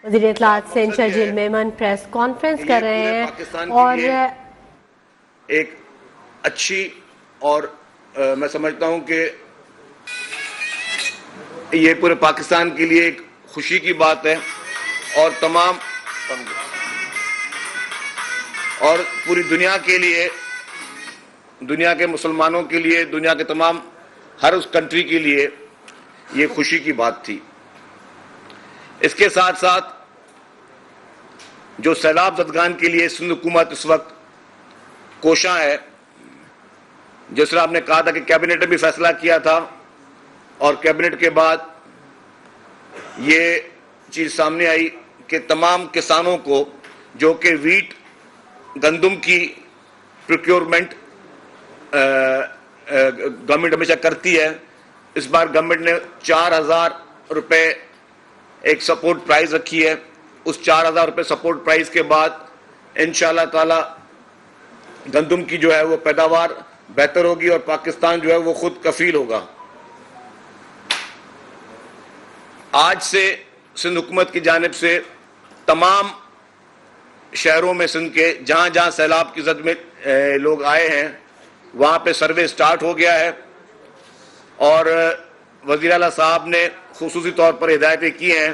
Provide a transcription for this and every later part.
وزیر اطلاعات Sindh Sharjeel Memon press conference کر رہے ہیں اور ایک اچھی اور میں سمجھتا ہوں کہ یہ پورے پاکستان کے لیے ایک خوشی کی بات ہے اور تمام اور پوری دنیا کے لیے، دنیا کے مسلمانوں کے لیے، دنیا کے تمام ہر اس کنٹری کے لیے یہ خوشی کی بات تھی۔ اس کے ساتھ ساتھ جو سیلاب زدگان کے لیے سندھ حکومت اس وقت کوشاں ہے، جس طرح آپ نے کہا تھا کہ کیبنٹ نے بھی فیصلہ کیا تھا اور کیبنٹ کے بعد یہ چیز سامنے آئی کہ تمام کسانوں کو جو کہ ویٹ گندم کی پروکیورمنٹ گورنمنٹ ہمیشہ کرتی ہے، اس بار گورنمنٹ نے 4,000 روپے ایک سپورٹ پرائز رکھی ہے۔ اس 4,000 روپے سپورٹ پرائز کے بعد انشاءاللہ تعالی گندم کی جو ہے وہ پیداوار بہتر ہوگی اور پاکستان جو ہے وہ خود کفیل ہوگا۔ آج سے سندھ حکومت کی جانب سے تمام شہروں میں سندھ کے جہاں جہاں سیلاب کی زد میں لوگ آئے ہیں وہاں پہ سروے سٹارٹ ہو گیا ہے اور وزیر اعلیٰ صاحب نے خصوصی طور پر ہدایتیں کی ہیں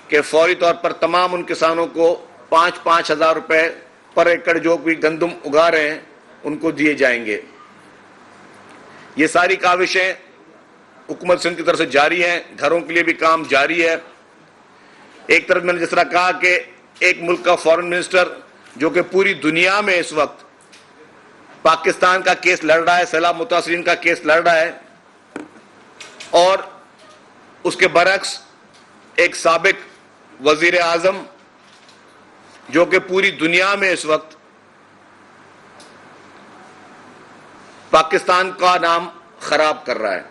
کہ فوری طور پر تمام ان کسانوں کو 5,000 روپے پر ایکڑ جو بھی گندم اگا رہے ہیں ان کو دیے جائیں گے۔ یہ ساری کاوشیں حکومت سندھ کی طرف سے جاری ہیں، گھروں کے لیے بھی کام جاری ہے۔ ایک طرف میں نے جس طرح کہا کہ ایک ملک کا فارن منسٹر جو کہ پوری دنیا میں اس وقت پاکستان کا کیس لڑ رہا ہے، سیلاب متاثرین کا کیس لڑ رہا ہے، اور اس کے برعکس ایک سابق وزیر اعظم جو کہ پوری دنیا میں اس وقت پاکستان کا نام خراب کر رہا ہے،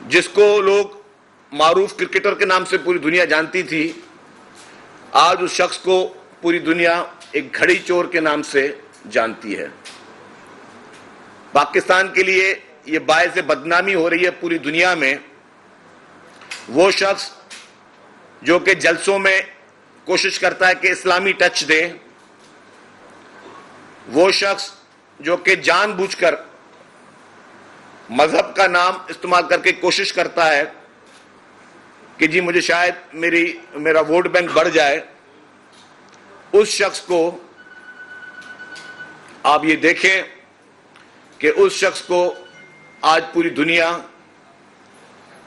جس کو لوگ معروف کرکٹر کے نام سے پوری دنیا جانتی تھی، آج اس شخص کو پوری دنیا ایک گھڑی چور کے نام سے جانتی ہے۔ پاکستان کے لیے یہ باعث بدنامی ہو رہی ہے پوری دنیا میں۔ وہ شخص جو کہ جلسوں میں کوشش کرتا ہے کہ اسلامی ٹچ دے، وہ شخص جو کہ جان بوجھ کر مذہب کا نام استعمال کر کے کوشش کرتا ہے کہ جی مجھے شاید میرا ووٹ بینک بڑھ جائے، اس شخص کو آپ یہ دیکھیں کہ اس شخص کو آج پوری دنیا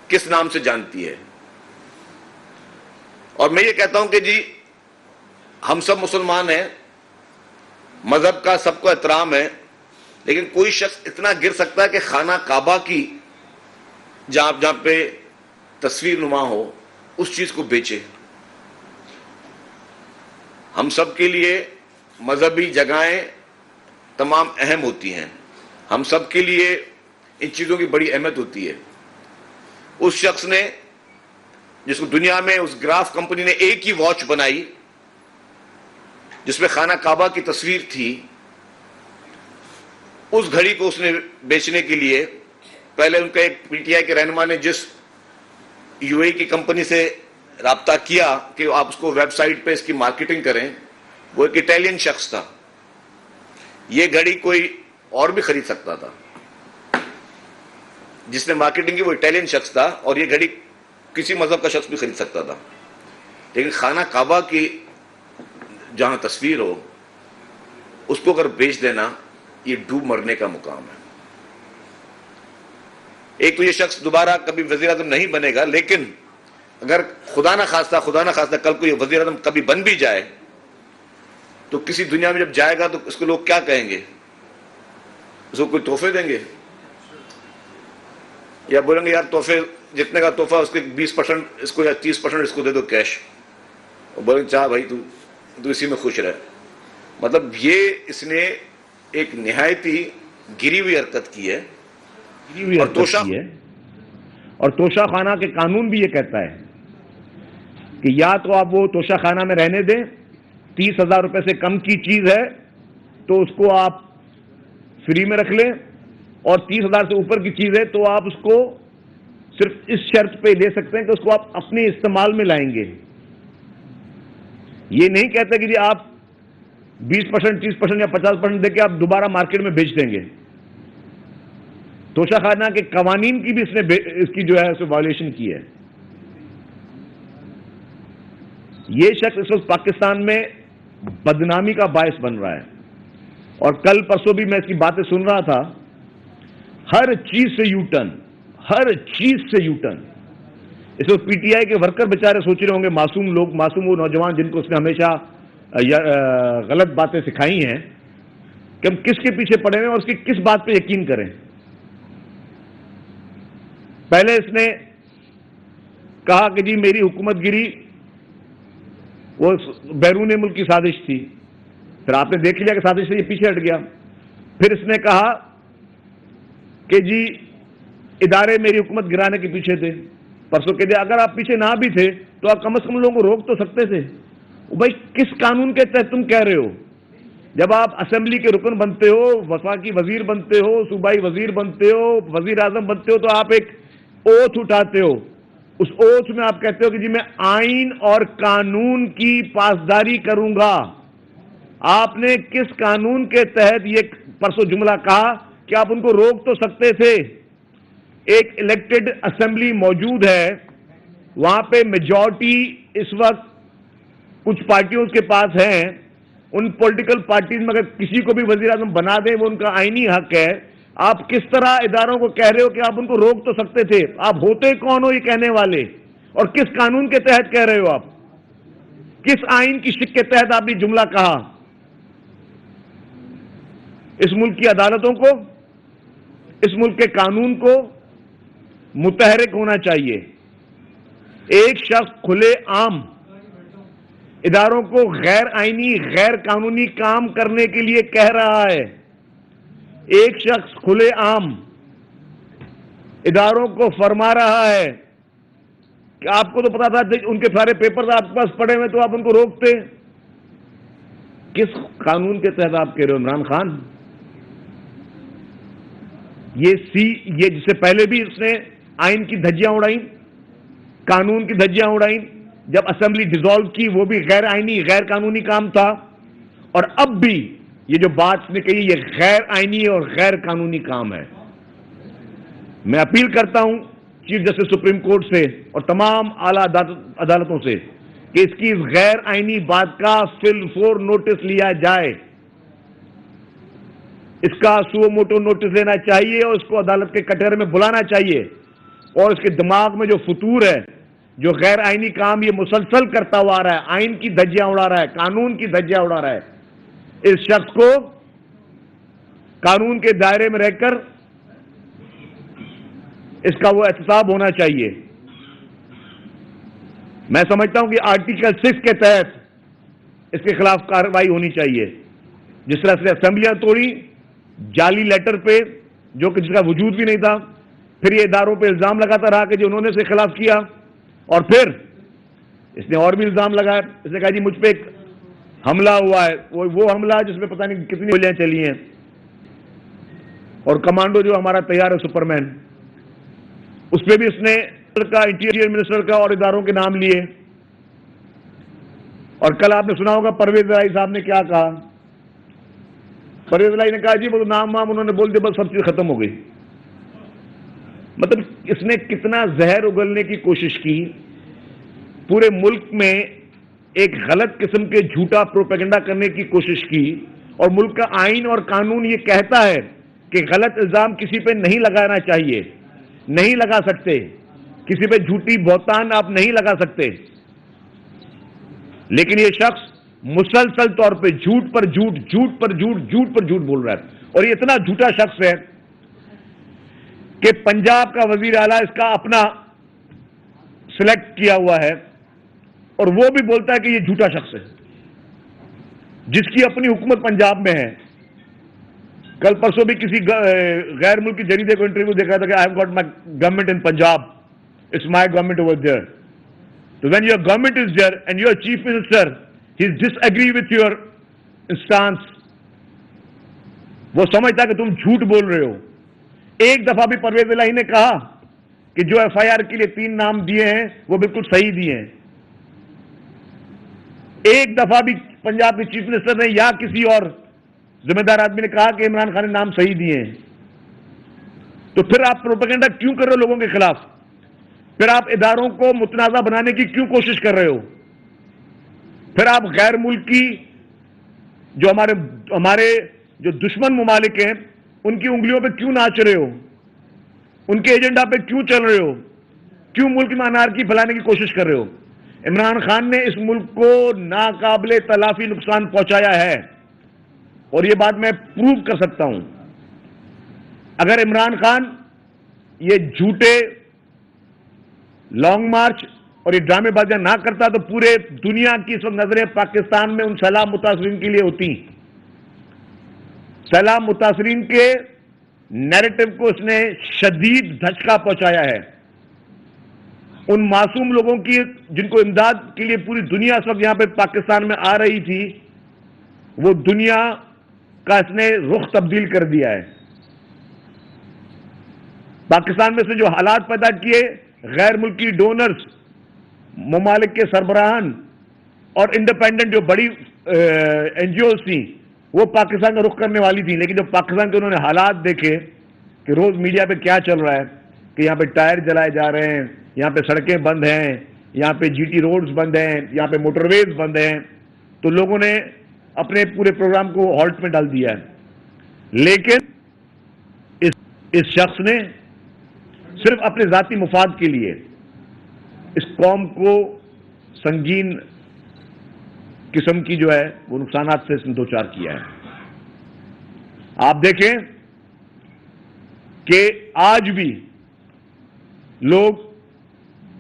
کس نام سے جانتی ہے۔ اور میں یہ کہتا ہوں کہ جی ہم سب مسلمان ہیں، مذہب کا سب کو احترام ہے، لیکن کوئی شخص اتنا گر سکتا ہے کہ خانہ کعبہ کی جہاں پہ تصویر نما ہو اس چیز کو بیچے۔ ہم سب کے لیے مذہبی جگہیں تمام اہم ہوتی ہیں، ہم سب کے لیے ان چیزوں کی بڑی اہمیت ہوتی ہے۔ اس شخص نے جس کو دنیا میں اس گراف کمپنی نے ایک ہی واچ بنائی جس میں خانہ کعبہ کی تصویر تھی، اس گھڑی کو اس نے بیچنے کے لیے پہلے ان کا ایک پی ٹی آئی کے رہنما نے جس یو اے کی کمپنی سے رابطہ کیا کہ آپ اس کو ویب سائٹ پہ اس کی مارکیٹنگ کریں، وہ ایک اٹیلین شخص تھا۔ یہ گھڑی کوئی اور بھی خرید سکتا تھا، جس نے مارکیٹنگ کی وہ اٹیلین شخص تھا، اور یہ گھڑی کسی مذہب کا شخص بھی خرید سکتا تھا، لیکن خانہ کعبہ کی جہاں تصویر ہو اس کو اگر بیچ دینا یہ ڈوب مرنے کا مقام ہے۔ ایک تو یہ شخص دوبارہ کبھی وزیر اعظم نہیں بنے گا، لیکن اگر خدا نہ خواستہ کل کو یہ وزیر اعظم کبھی بن بھی جائے تو کسی دنیا میں جب جائے گا تو اس کو لوگ کیا کہیں گے؟ اس کو کوئی تحفے دیں گے یا بولیں گے یار تحفے جتنے کا تحفہ اس کے 20% اس کو یا 30% اس کو دے دو کیش، اور بولیں چاہ بھائی تو اسی میں خوش رہے۔ مطلب یہ اس نے ایک نہایت ہی گری ہوئی حرکت کی ہے، اور توشہ خانہ کے قانون بھی یہ کہتا ہے کہ یا تو آپ وہ توشہ خانہ میں رہنے دیں، 30,000 روپے سے کم کی چیز ہے تو اس کو آپ فری میں رکھ لیں، اور 30,000 سے اوپر کی چیز ہے تو آپ اس کو صرف اس شرط پہ لے سکتے ہیں کہ اس کو آپ اپنے استعمال میں لائیں گے. یہ نہیں کہتے کہ جی آپ 20%, 30% یا 50% دے کے آپ دوبارہ مارکیٹ میں بیچ دیں گے. توشہ خانہ کے قوانین کی بھی اس کی جو ہے اسے وائلیشن کی ہے. یہ شخص اس وقت پاکستان میں بدنامی کا باعث بن رہا ہے. اور کل پرسوں بھی میں اس کی باتیں سن رہا تھا. ہر چیز سے یو ٹرن, ہر چیز سے یو ٹرن. اس وقت پی ٹی آئی کے ورکر بیچارے سوچ رہے ہوں گے, معصوم لوگ, معصوم وہ نوجوان جن کو اس نے ہمیشہ غلط باتیں سکھائی ہیں, کہ ہم کس کے پیچھے پڑے ہوئے اور اس کی کس بات پہ یقین کریں. پہلے اس نے کہا کہ جی میری حکومت گیری وہ بیرون ملک کی سازش تھی. پھر آپ نے دیکھ لیا کہ سازش سے یہ پیچھے ہٹ گیا. پھر اس نے کہا کہ جی ادارے میری حکومت گرانے کے پیچھے تھے. پرسوں کہ اگر آپ پیچھے نہ بھی تھے تو آپ کم از کم لوگوں کو روک تو سکتے تھے. بھائی کس قانون کے تحت تم کہہ رہے ہو؟ جب آپ اسمبلی کے رکن بنتے ہو, وفاقی وزیر بنتے ہو, صوبائی وزیر بنتے ہو, وزیر اعظم بنتے ہو, تو آپ ایک اوتھ اٹھاتے ہو. اس اوتھ میں آپ کہتے ہو کہ جی میں آئین اور قانون کی پاسداری کروں گا. آپ نے کس قانون کے تحت یہ پرسوں جملہ کہا کہ آپ ان کو روک تو سکتے تھے؟ ایک الیکٹڈ اسمبلی موجود ہے, وہاں پہ میجورٹی اس وقت کچھ پارٹیوں کے پاس ہیں. ان پولیٹیکل پارٹیز میں اگر کسی کو بھی وزیر اعظم بنا دیں وہ ان کا آئینی حق ہے. آپ کس طرح اداروں کو کہہ رہے ہو کہ آپ ان کو روک تو سکتے تھے؟ آپ ہوتے کون ہو یہ کہنے والے؟ اور کس قانون کے تحت کہہ رہے ہو؟ آپ کس آئین کی شق کے تحت آپ نے جملہ کہا؟ اس ملک کی عدالتوں کو, اس ملک کے قانون کو متحرک ہونا چاہیے. ایک شخص کھلے عام اداروں کو غیر آئینی, غیر قانونی کام کرنے کے لیے کہہ رہا ہے. ایک شخص کھلے عام اداروں کو فرما رہا ہے کہ آپ کو تو پتا تھا ان کے سارے پیپر آپ کے پاس پڑے ہوئے تو آپ ان کو روکتے. کس قانون کے تحت آپ کہہ رہے ہو عمران خان؟ یہ جس سے پہلے بھی اس نے آئین کی دھجیاں اڑائیں, قانون کی دھجیاں اڑائیں. جب اسمبلی ڈیزالو کی وہ بھی غیر آئینی, غیر قانونی کام تھا. اور اب بھی یہ جو بات نے کہی یہ غیر آئینی اور غیر قانونی کام ہے. میں اپیل کرتا ہوں چیف جسٹس سپریم کورٹ سے اور تمام اعلیٰ عدالتوں سے کہ اس کی غیر آئینی بات کا فی الفور نوٹس لیا جائے. اس کا سو موٹو نوٹس لینا چاہیے اور اس کو عدالت کے کٹہرے میں بلانا چاہیے. اور اس کے دماغ میں جو فطور ہے, جو غیر آئینی کام یہ مسلسل کرتا ہوا آ رہا ہے, آئین کی دھجیاں اڑا رہا ہے, قانون کی دھجیاں اڑا رہا ہے, اس شخص کو قانون کے دائرے میں رہ کر اس کا وہ احتساب ہونا چاہیے. میں سمجھتا ہوں کہ آرٹیکل 6 کے تحت اس کے خلاف کارروائی ہونی چاہیے. جس طرح سے اسمبلیاں توڑی جعلی لیٹر پہ, جو کہ جس کا وجود بھی نہیں تھا, پھر یہ اداروں پہ الزام لگاتا رہا کہ جو انہوں نے اس کے خلاف کیا, اور پھر اس نے اور بھی الزام لگایا. اس نے کہا جی مجھ پہ ایک حملہ ہوا ہے, وہ حملہ جس میں پتہ نہیں کتنی گولیاں چلی ہیں, اور کمانڈو جو ہمارا تیار ہے سپرمین, اس پہ بھی اس نے انٹیریئر منسٹر کا اور اداروں کے نام لیے. اور کل آپ نے سنا ہوگا پرویز الہی صاحب نے کیا کہا. پرویز الہی نے کہا جی وہ نام انہوں نے بول دیا, بس سب چیز ختم ہو گئی. مطلب اس نے کتنا زہر اگلنے کی کوشش کی, پورے ملک میں ایک غلط قسم کے جھوٹا پروپیگنڈا کرنے کی کوشش کی. اور ملک کا آئین اور قانون یہ کہتا ہے کہ غلط الزام کسی پہ نہیں لگانا چاہیے, نہیں لگا سکتے, کسی پہ جھوٹی بہتان آپ نہیں لگا سکتے. لیکن یہ شخص مسلسل طور پہ جھوٹ پر جھوٹ, جھوٹ پر جھوٹ, جھوٹ پر جھوٹ بول رہا ہے. اور یہ اتنا جھوٹا شخص ہے کہ پنجاب کا وزیر اعلیٰ اس کا اپنا سلیکٹ کیا ہوا ہے, اور وہ بھی بولتا ہے کہ یہ جھوٹا شخص ہے, جس کی اپنی حکومت پنجاب میں ہے. کل پرسوں بھی کسی غیر ملکی جریدے کو انٹرویو دیکھا تھا کہ I have got my government in Punjab, it's my government over there. So when your government is there and your chief minister he disagree with your stance, وہ سمجھتا کہ تم جھوٹ بول رہے ہو. ایک دفعہ بھی پرویز الہی نے کہا کہ جو ایف آئی آر کے لیے 3 نام دیے ہیں وہ بالکل صحیح دیے ہیں. ایک دفعہ بھی پنجاب کے چیف منسٹر نے یا کسی اور ذمہ دار آدمی نے کہا کہ عمران خان نے نام صحیح دیے ہیں. تو پھر آپ پروپیگنڈا کیوں کر رہے ہو لوگوں کے خلاف؟ پھر آپ اداروں کو متنازع بنانے کی کیوں کوشش کر رہے ہو؟ پھر آپ غیر ملکی جو ہمارے جو دشمن ممالک ہیں ان کی انگلیوں پہ کیوں ناچ رہے ہو؟ ان کے ایجنڈا پہ کیوں چل رہے ہو؟ کیوں ملک میں انارکی پھیلانے کی کوشش کر رہے ہو؟ عمران خان نے اس ملک کو ناقابل تلافی نقصان پہنچایا ہے، اور یہ بات میں پروو کر سکتا ہوں. اگر عمران خان یہ جھوٹے لانگ مارچ اور یہ ڈرامے بازیاں نہ کرتا تو پورے دنیا کی اس وقت نظریں پاکستان میں ان سیلاب متاثرین کے لیے ہوتی. سیلاب متاثرین کے نیریٹو کو اس نے شدید دھچکا پہنچایا ہے. ان معصوم لوگوں کی جن کو امداد کے لیے پوری دنیا اس وقت یہاں پہ پاکستان میں آ رہی تھی، وہ دنیا کا اس نے رخ تبدیل کر دیا ہے. پاکستان میں سے جو حالات پیدا کیے، غیر ملکی ڈونرز، ممالک کے سربراہان اور انڈیپینڈنٹ جو بڑی این جی اوز تھیں، وہ پاکستان کا رخ کرنے والی تھیں. لیکن جب پاکستان کے انہوں نے حالات دیکھے کہ روز میڈیا پہ کیا چل رہا ہے کہ یہاں پہ ٹائر جلائے جا رہے ہیں، یہاں پہ سڑکیں بند ہیں، یہاں پہ جی ٹی روڈز بند ہیں، یہاں پہ موٹر ویز بند ہیں، تو لوگوں نے اپنے پورے پروگرام کو ہالٹ میں ڈال دیا ہے. لیکن اس شخص نے صرف اپنے ذاتی مفاد کے لیے اس قوم کو سنگین قسم کی جو ہے وہ نقصانات سے اس نے دوچار کیا ہے. آپ دیکھیں کہ آج بھی لوگ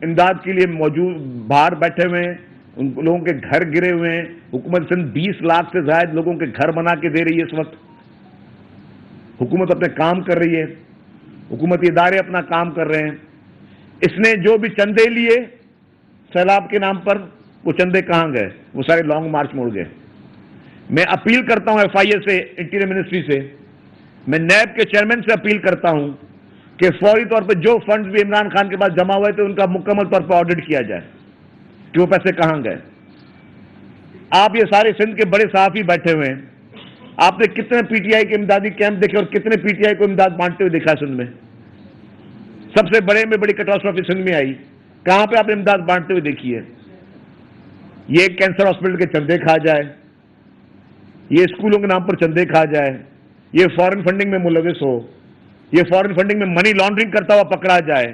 امداد کے لیے موجود باہر بیٹھے ہوئے ہیں، ان لوگوں کے گھر گرے ہوئے ہیں. حکومت سندھ 20 لاکھ سے زائد لوگوں کے گھر بنا کے دے رہی ہے. اس وقت حکومت اپنے کام کر رہی ہے، حکومتی ادارے اپنا کام کر رہے ہیں. اس نے جو بھی چندے لیے سیلاب کے نام پر، وہ چندے کہاں گئے؟ وہ سارے لانگ مارچ موڑ گئے. میں اپیل کرتا ہوں ایف آئی اے سے، انٹیریئر منسٹری سے، میں نیب کے چیئرمین سے اپیل کرتا ہوں کہ فوری طور پہ جو فنڈز بھی عمران خان کے پاس جمع ہوئے تھے ان کا مکمل طور پر آڈٹ کیا جائے کہ وہ پیسے کہاں گئے. آپ یہ سارے سندھ کے بڑے صحافی بیٹھے ہوئے ہیں، آپ نے کتنے پی ٹی آئی کے امدادی کیمپ دیکھے اور کتنے پی ٹی آئی کو امداد بانٹتے ہوئے دیکھا سندھ میں؟ سب سے بڑے میں بڑی کیٹاسٹرافی سندھ میں آئی، کہاں پہ آپ نے امداد بانٹتے ہوئے دیکھی ہے؟ یہ کینسر ہاسپٹل کے چندے کھا جائے، یہ اسکولوں کے نام پر چندے کھا جائے، یہ فارن فنڈنگ میں ملوث ہو، یہ فارن فنڈنگ میں منی لانڈرنگ کرتا ہوا پکڑا جائے،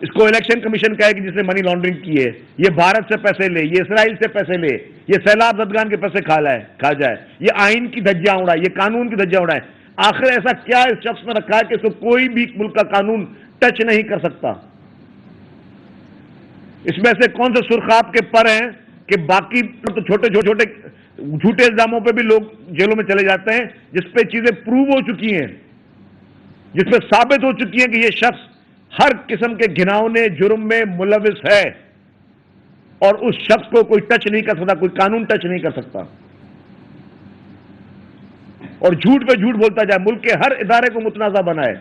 اس کو الیکشن کمیشن کہے کہ جس نے منی لانڈرنگ کی ہے، یہ بھارت سے پیسے لے، یہ اسرائیل سے پیسے لے، یہ سیلاب زدگان کے پیسے کھا جائے، یہ آئین کی دھجیاں اڑائے، یہ قانون کی دھجیاں اڑائے. آخر ایسا کیا اس شخص نے رکھا ہے کہ اس کو کوئی بھی ملک کا قانون ٹچ نہیں کر سکتا؟ اس میں سے کون سے سرخاب کے پر ہیں کہ باقی تو چھوٹے چھوٹے جھوٹے الزاموں پہ بھی لوگ جیلوں میں چلے جاتے ہیں، جس پہ چیزیں پروو ہو چکی ہیں، جس پہ ثابت ہو چکی ہیں کہ یہ شخص ہر قسم کے گھناؤنے جرم میں ملوث ہے، اور اس شخص کو کوئی ٹچ نہیں کر سکتا، کوئی قانون ٹچ نہیں کر سکتا. اور جھوٹ پہ جھوٹ بولتا جائے، ملک کے ہر ادارے کو متنازع بنائے،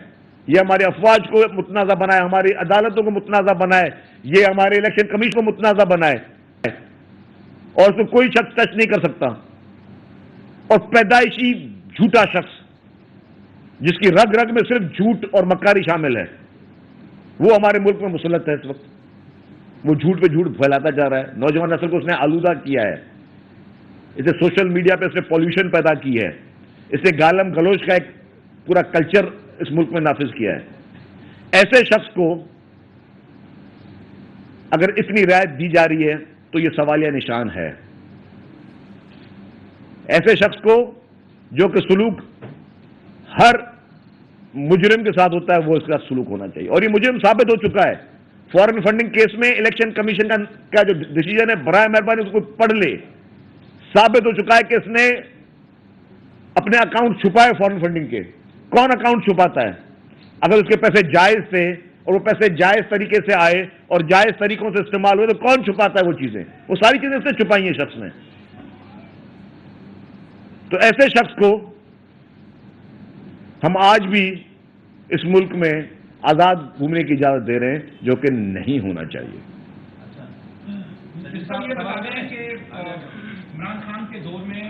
یہ ہماری افواج کو متنازع بنائے، ہماری عدالتوں کو متنازع بنائے، یہ ہمارے الیکشن کمیشن کو متنازع بنائے، اور اس کو کوئی شخص ٹچ نہیں کر سکتا. اور پیدائشی جھوٹا شخص جس کی رگ رگ میں صرف جھوٹ اور مکاری شامل ہے، وہ ہمارے ملک میں مسلط ہے. اس وقت وہ جھوٹ پہ جھوٹ پھیلاتا جا رہا ہے، نوجوان نسل کو اس نے آلودہ کیا ہے، اسے سوشل میڈیا پہ اس نے پولیوشن پیدا کی ہے، اس نے گالم گلوچ کا ایک پورا کلچر اس ملک میں نافذ کیا ہے. ایسے شخص کو اگر اتنی رعایت دی جا رہی ہے تو یہ سوالیہ نشان ہے. ایسے شخص کو جو کہ سلوک ہر مجرم کے ساتھ ہوتا ہے وہ اس کا سلوک ہونا چاہیے، اور یہ مجرم ثابت ہو چکا ہے. فارن فنڈنگ کیس میں الیکشن کمیشن کا جو ڈیسیجن ہے، برائے مہربانی اس کو پڑھ لے. ثابت ہو چکا ہے کہ اس نے اپنے اکاؤنٹ چھپائے فارن فنڈنگ کے. کون اکاؤنٹ چھپاتا ہے؟ اگر اس کے پیسے جائز تھے اور وہ پیسے جائز طریقے سے آئے اور جائز طریقوں سے استعمال ہوئے تو کون چھپاتا ہے وہ چیزیں؟ وہ ساری چیزیں اس نے چھپائی ہیں شخص نے. تو ایسے شخص کو ہم آج بھی اس ملک میں آزاد گھومنے کی اجازت دے رہے ہیں، جو کہ نہیں ہونا چاہیے۔ یہ بتا دیں کہ عمران خان کے دور میں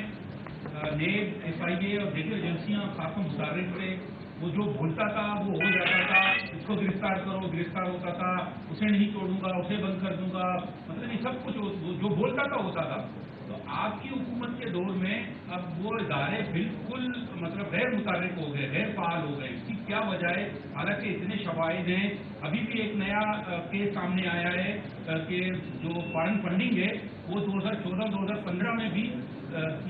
نیب، ایف آئی اے اور دیگر ایجنسیاں خاصا متحرک تھے، وہ جو بولتا تھا وہ ہو جاتا تھا، اس کو گرفتار کرو گرفتار ہوتا تھا، اسے نہیں چھوڑوں گا اسے بند کر دوں گا، مطلب یہ سب کچھ جو بولتا تھا ہوتا تھا۔ تو آپ کی حکومت کے دور میں اب وہ ادارے بالکل مطلب غیر متحرک ہو گئے، غیر فعال ہو گئے، اس کی کیا وجہ ہے؟ حالانکہ اتنے شواہد ہیں، ابھی بھی ایک نیا کیس سامنے آیا ہے کہ جو فارن فنڈنگ ہے وہ 2014-2015 میں بھی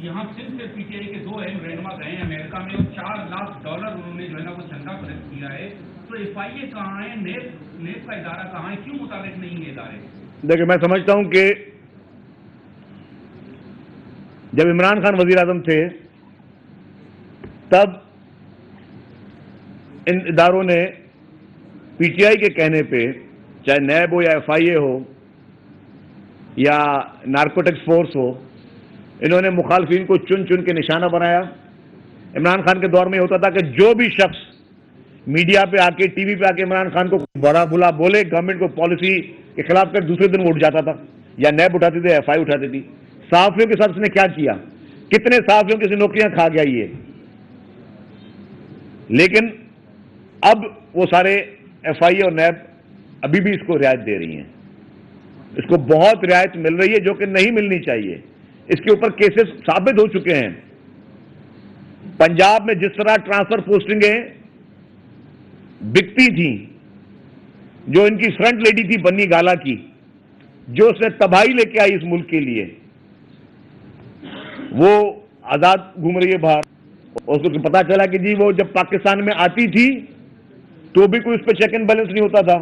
یہاں صرف سے پی ٹی آئی کے 2 اہم رہنما گئے ہیں امریکہ میں، اور $4 لاکھ انہوں نے جو ہے نا وہ چندہ خرچ کیا ہے۔ تو ایف آئی اے کہاں ہے، نیب کا ادارہ کہاں ہے، کیوں متعلق نہیں ہے ادارے؟ دیکھیں، میں سمجھتا ہوں کہ جب عمران خان وزیر اعظم تھے تب ان اداروں نے پی ٹی آئی کے کہنے پہ، چاہے نیب ہو یا ایف آئی اے ہو یا نارکوٹکس فورس ہو، انہوں نے مخالفین کو چن چن کے نشانہ بنایا۔ عمران خان کے دور میں ہوتا تھا کہ جو بھی شخص میڈیا پہ آ کے، ٹی وی پہ آ کے عمران خان کو برا بھلا بولے، گورنمنٹ کو پالیسی کے خلاف کر، دوسرے دن وہ اٹھ جاتا تھا، یا نیب اٹھاتی تھی، ایف آئی اٹھاتی تھی۔ صحافیوں کے ساتھ اس نے کیا کیا؟ کتنے صحافیوں کی نوکریاں کھا گیا یہ۔ لیکن اب وہ سارے ایف آئی اے اور نیب ابھی بھی اس کو رعایت دے رہی ہیں، اس کو بہت رعایت مل رہی ہے، جو کہ نہیں ملنی چاہیے۔ اس کے اوپر کیسز ثابت ہو چکے ہیں۔ پنجاب میں جس طرح ٹرانسفر پوسٹنگیں بکتی تھیں، جو ان کی فرنٹ لیڈی تھی بنی گالا کی، جو اس نے تباہی لے کے آئی اس ملک کے لیے، وہ آزاد گھوم رہی ہے باہر۔ اس کو پتا چلا کہ جی وہ جب پاکستان میں آتی تھی تو بھی کوئی اس پہ چیک اینڈ بیلنس نہیں ہوتا تھا،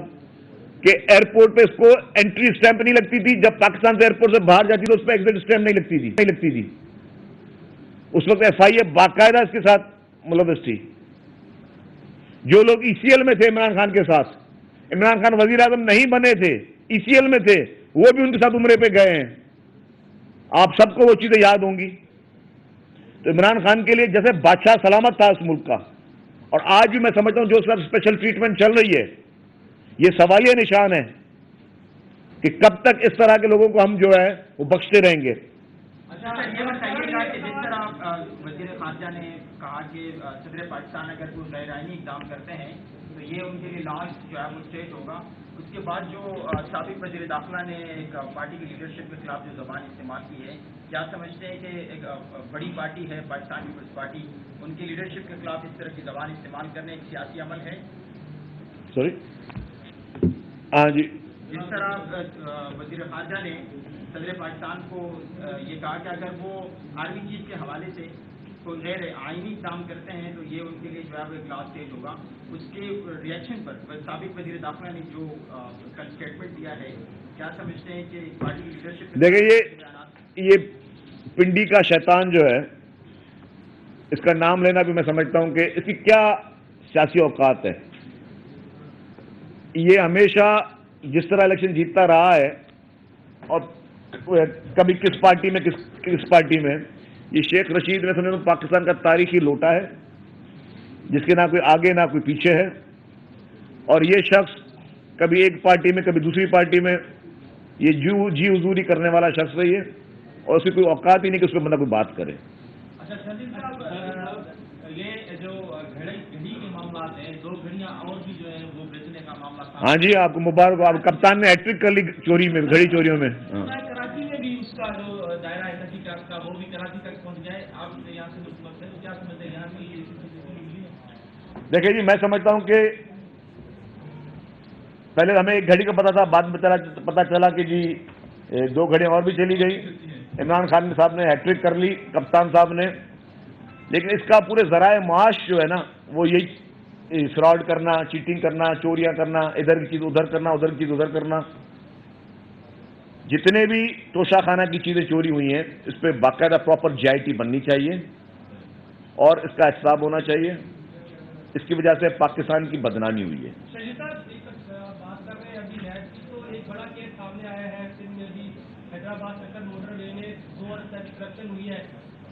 کہ ایئرپورٹ پہ اس کو انٹری اسٹیمپ نہیں لگتی تھی، جب پاکستان سے ایئرپورٹ سے باہر جاتی تو اس پہ ایگزٹ اسٹیمپ نہیں لگتی تھی۔ اس وقت ایف آئی اے باقاعدہ اس کے ساتھ ملوث تھی۔ جو لوگ ای سی ایل میں تھے عمران خان کے ساتھ، عمران خان وزیر اعظم نہیں بنے تھے، ای سی ایل میں تھے، وہ بھی ان کے ساتھ عمرے پہ گئے ہیں۔ آپ سب کو وہ چیزیں یاد ہوں گی۔ تو عمران خان کے لیے جیسے بادشاہ سلامت تھا اس ملک کا، اور آج بھی میں سمجھتا ہوں جو اس کا اسپیشل ٹریٹمنٹ چل رہی ہے، یہ سوالیہ نشان ہے کہ کب تک اس طرح کے لوگوں کو ہم جو ہے وہ بخشتے رہیں گے۔ اچھا، یہ بتائیے گا کہ جس طرح وزیر خارجہ نے کہا کہ صدر پاکستان اگر کوئی غیر آئینی اقدام کرتے ہیں تو یہ ان کے لیے لاسٹ جو ہے وہ اسٹیج ہوگا۔ اس کے بعد جو سابق وزیر داخلہ نے ایک پارٹی کی لیڈرشپ کے خلاف جو زبان استعمال کی ہے، کیا سمجھتے ہیں کہ ایک بڑی پارٹی ہے پاکستان پیپلز پارٹی، ان کی لیڈرشپ کے خلاف اس طرح کی زبان استعمال کرنے ایک سیاسی عمل ہے؟ سوری، ہاں جی، جس طرح وزیر خارجہ نے صدر پاکستان کو یہ کہا کہ اگر وہ آرمی چیف کے حوالے سے کوئی غیر آئینی کام کرتے ہیں تو یہ ان کے لیے جو ہے وہ ایک لاسٹ اسٹیج ہوگا۔ اس کے ریئیکشن پر سابق وزیر داخلہ نے جو کل اسٹیٹمنٹ دیا ہے، کیا سمجھتے ہیں کہ پارٹی کی لیڈرشپ؟ دیکھیں، یہ پنڈی کا شیطان جو ہے، اس کا نام لینا بھی میں سمجھتا ہوں کہ اس کی کیا سیاسی اوقات ہے۔ یہ ہمیشہ جس طرح الیکشن جیتتا رہا ہے، اور کبھی کس پارٹی میں کس پارٹی میں، یہ شیخ رشید میں سمجھتا ہوں پاکستان کا تاریخی لوٹا ہے، جس کے نہ کوئی آگے نہ کوئی پیچھے ہے، اور یہ شخص کبھی ایک پارٹی میں کبھی دوسری پارٹی میں یہ جی حضوری کرنے والا شخص ہے یہ، اور اس کی کوئی اوقات ہی نہیں کہ اس پہ بندہ کوئی بات کرے۔ اچھا شہزاد صاحب، یہ جو گھڑی کے معاملات ہیں، 2 گھڑیاں اور بھی جو ہے وہ بیچنے کا معاملہ تھا۔ ہاں جی، آپ کو مبارک ہو، آپ کپتان نے ہیٹرک کر لی چوری میں، گھڑی چوریوں میں۔ کراچی میں بھی اس کا جو دائرہ ہے تحقیقات کا، وہ بھی کراچی تک پہنچ جائے، آپ یہاں سے مطلب ہے تو کیا سمجھتے ہیں یہاں کی ملی ہے؟ دیکھیں جی، میں سمجھتا ہوں کہ پہلے ہمیں ایک گھڑی کا پتا تھا، بعد میں پتا چلا کہ جی 2 گھڑیاں اور بھی چلی گئی۔ عمران خان صاحب نے ہیٹرک کر لی، کپتان صاحب نے، لیکن اس کا پورے ذرائع معاش جو ہے نا، وہ یہی فراڈ کرنا، چیٹنگ کرنا، چوریاں کرنا، ادھر کی چیز ادھر کرنا، ادھر کی چیز ادھر کرنا۔ جتنے بھی توشہ خانہ کی چیزیں چوری ہوئی ہیں، اس پہ باقاعدہ پراپر جی آئی ٹی بننی چاہیے اور اس کا احتساب ہونا چاہیے۔ اس کی وجہ سے پاکستان کی بدنامی ہوئی ہے۔ بات کر رہے ہیں ابھی نیب کی، تو ایک بڑا کیس سامنے آیا ہے سندھ میں بھی، حیدرآباد سیکٹر موٹر وے میں 2 ارب تک کرپشن ہوئی ہے،